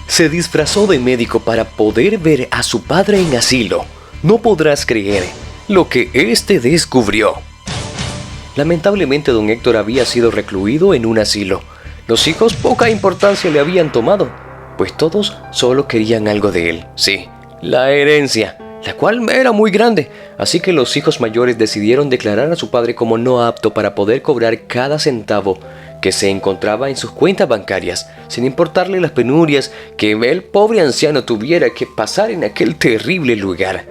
Se disfrazó de médico para poder ver a su padre en asilo. No podrás creer lo que éste descubrió. Lamentablemente, don Héctor había sido recluido en un asilo. Los hijos poca importancia le habían tomado, pues todos solo querían algo de él. Sí, la herencia, la cual era muy grande. Así que los hijos mayores decidieron declarar a su padre como no apto para poder cobrar cada centavo que se encontraba en sus cuentas bancarias, sin importarle las penurias que el pobre anciano tuviera que pasar en aquel terrible lugar.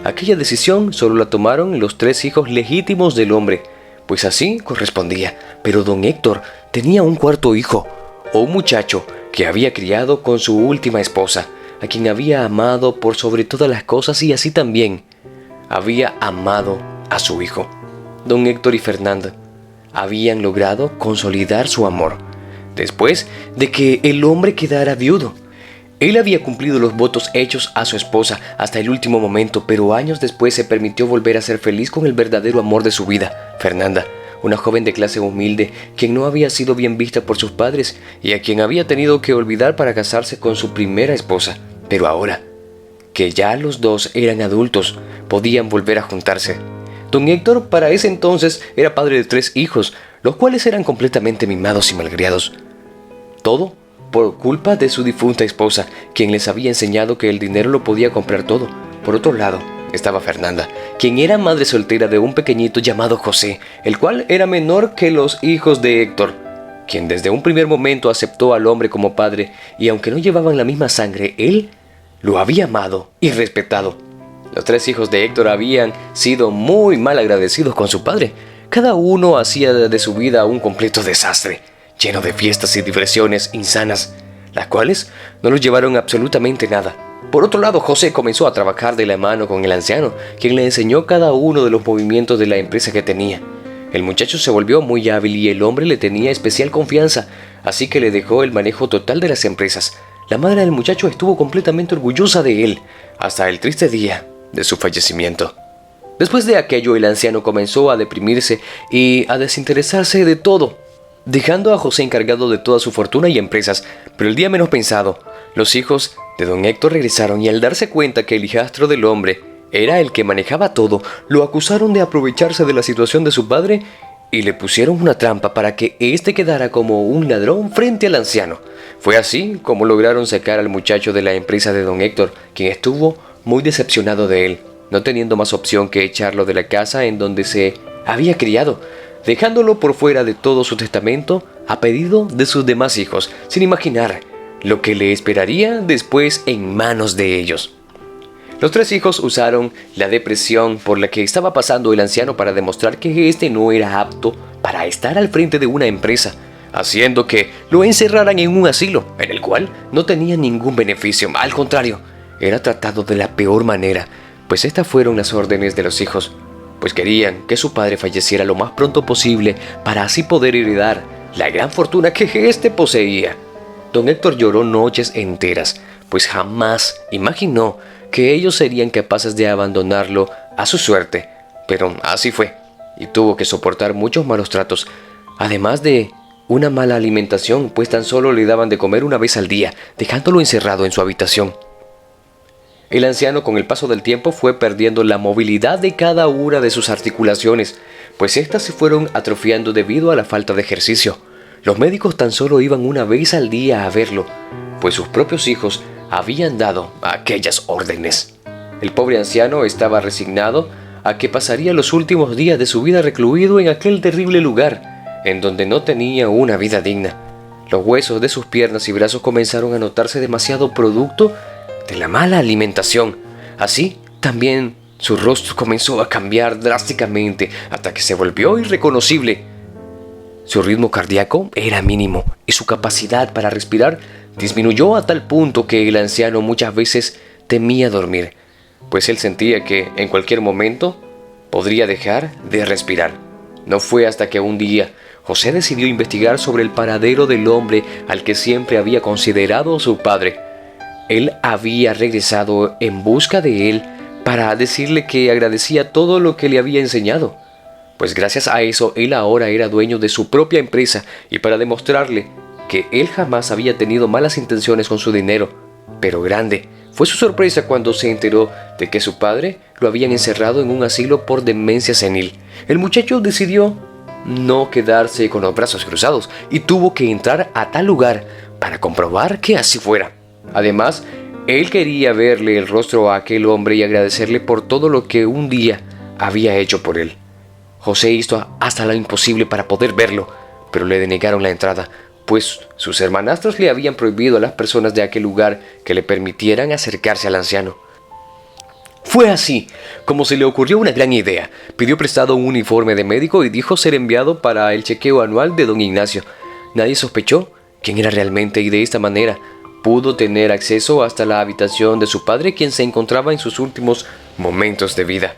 Aquella decisión solo la tomaron los 3 hijos legítimos del hombre, pues así correspondía. Pero don Héctor tenía un cuarto hijo, o un muchacho que había criado con su última esposa, a quien había amado por sobre todas las cosas, y así también había amado a su hijo. Don Héctor y Fernanda habían logrado consolidar su amor, después de que el hombre quedara viudo. Él había cumplido los votos hechos a su esposa hasta el último momento, pero años después se permitió volver a ser feliz con el verdadero amor de su vida, Fernanda, una joven de clase humilde, quien no había sido bien vista por sus padres y a quien había tenido que olvidar para casarse con su primera esposa. Pero ahora, que ya los dos eran adultos, podían volver a juntarse. Don Héctor para ese entonces era padre de 3 hijos, los cuales eran completamente mimados y malcriados. Todo por culpa de su difunta esposa, quien les había enseñado que el dinero lo podía comprar todo. Por otro lado, estaba Fernanda, quien era madre soltera de un pequeñito llamado José, el cual era menor que los hijos de Héctor, quien desde un primer momento aceptó al hombre como padre, y aunque no llevaban la misma sangre, él lo había amado y respetado. Los 3 hijos de Héctor habían sido muy mal agradecidos con su padre. Cada uno hacía de su vida un completo desastre, lleno de fiestas y diversiones insanas, las cuales no los llevaron absolutamente nada. Por otro lado, José comenzó a trabajar de la mano con el anciano, quien le enseñó cada uno de los movimientos de la empresa que tenía. El muchacho se volvió muy hábil y el hombre le tenía especial confianza, así que le dejó el manejo total de las empresas. La madre del muchacho estuvo completamente orgullosa de él, hasta el triste día de su fallecimiento. Después de aquello, el anciano comenzó a deprimirse y a desinteresarse de todo, dejando a José encargado de toda su fortuna y empresas. Pero el día menos pensado, los hijos de don Héctor regresaron y al darse cuenta que el hijastro del hombre era el que manejaba todo, lo acusaron de aprovecharse de la situación de su padre y le pusieron una trampa para que éste quedara como un ladrón frente al anciano. Fue así como lograron sacar al muchacho de la empresa de don Héctor, quien estuvo muy decepcionado de él, no teniendo más opción que echarlo de la casa en donde se había criado, dejándolo por fuera de todo su testamento a pedido de sus demás hijos, sin imaginar lo que le esperaría después en manos de ellos. Los 3 hijos usaron la depresión por la que estaba pasando el anciano para demostrar que éste no era apto para estar al frente de una empresa, haciendo que lo encerraran en un asilo, en el cual no tenía ningún beneficio. Al contrario, era tratado de la peor manera, pues estas fueron las órdenes de los hijos, pues querían que su padre falleciera lo más pronto posible para así poder heredar la gran fortuna que éste poseía. Don Héctor lloró noches enteras, pues jamás imaginó que ellos serían capaces de abandonarlo a su suerte, pero así fue, y tuvo que soportar muchos malos tratos, además de una mala alimentación, pues tan solo le daban de comer una vez al día, dejándolo encerrado en su habitación. El anciano con el paso del tiempo fue perdiendo la movilidad de cada una de sus articulaciones, pues éstas se fueron atrofiando debido a la falta de ejercicio. Los médicos tan solo iban una vez al día a verlo, pues sus propios hijos habían dado aquellas órdenes. El pobre anciano estaba resignado a que pasaría los últimos días de su vida recluido en aquel terrible lugar, en donde no tenía una vida digna. Los huesos de sus piernas y brazos comenzaron a notarse demasiado producto de la mala alimentación. Así también su rostro comenzó a cambiar drásticamente hasta que se volvió irreconocible. Su ritmo cardíaco era mínimo y su capacidad para respirar disminuyó a tal punto que el anciano muchas veces temía dormir, pues él sentía que en cualquier momento podría dejar de respirar. No fue hasta que un día José decidió investigar sobre el paradero del hombre al que siempre había considerado su padre. Él había regresado en busca de él para decirle que agradecía todo lo que le había enseñado, pues gracias a eso él ahora era dueño de su propia empresa, y para demostrarle que él jamás había tenido malas intenciones con su dinero, pero grande. Fue su sorpresa cuando se enteró de que su padre lo habían encerrado en un asilo por demencia senil. El muchacho decidió no quedarse con los brazos cruzados y tuvo que entrar a tal lugar para comprobar que así fuera. Además, él quería verle el rostro a aquel hombre y agradecerle por todo lo que un día había hecho por él. José hizo hasta lo imposible para poder verlo, pero le denegaron la entrada, pues sus hermanastros le habían prohibido a las personas de aquel lugar que le permitieran acercarse al anciano. Fue así como se le ocurrió una gran idea. Pidió prestado un uniforme de médico y dijo ser enviado para el chequeo anual de don Ignacio. Nadie sospechó quién era realmente y de esta manera pudo tener acceso hasta la habitación de su padre, quien se encontraba en sus últimos momentos de vida.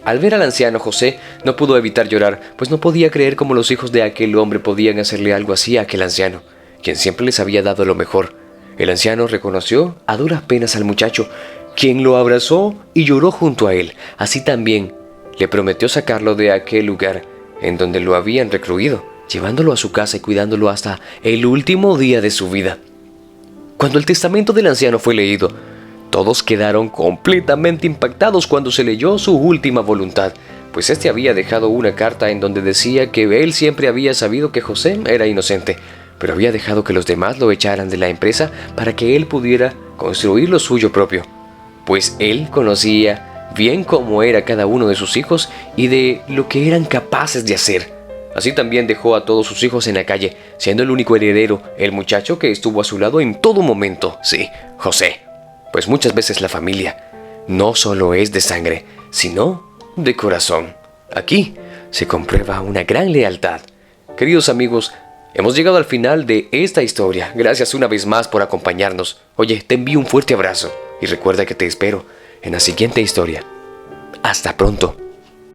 Al ver al anciano, José no pudo evitar llorar, pues no podía creer cómo los hijos de aquel hombre podían hacerle algo así a aquel anciano, quien siempre les había dado lo mejor. El anciano reconoció a duras penas al muchacho, quien lo abrazó y lloró junto a él. Así también le prometió sacarlo de aquel lugar en donde lo habían recluido, llevándolo a su casa y cuidándolo hasta el último día de su vida. Cuando el testamento del anciano fue leído, todos quedaron completamente impactados cuando se leyó su última voluntad, pues este había dejado una carta en donde decía que él siempre había sabido que José era inocente, pero había dejado que los demás lo echaran de la empresa para que él pudiera construir lo suyo propio, pues él conocía bien cómo era cada uno de sus hijos y de lo que eran capaces de hacer. Así también dejó a todos sus hijos en la calle, siendo el único heredero el muchacho que estuvo a su lado en todo momento, sí, José. Pues muchas veces la familia no solo es de sangre, sino de corazón. Aquí se comprueba una gran lealtad. Queridos amigos, hemos llegado al final de esta historia. Gracias una vez más por acompañarnos. Oye, te envío un fuerte abrazo y recuerda que te espero en la siguiente historia. Hasta pronto.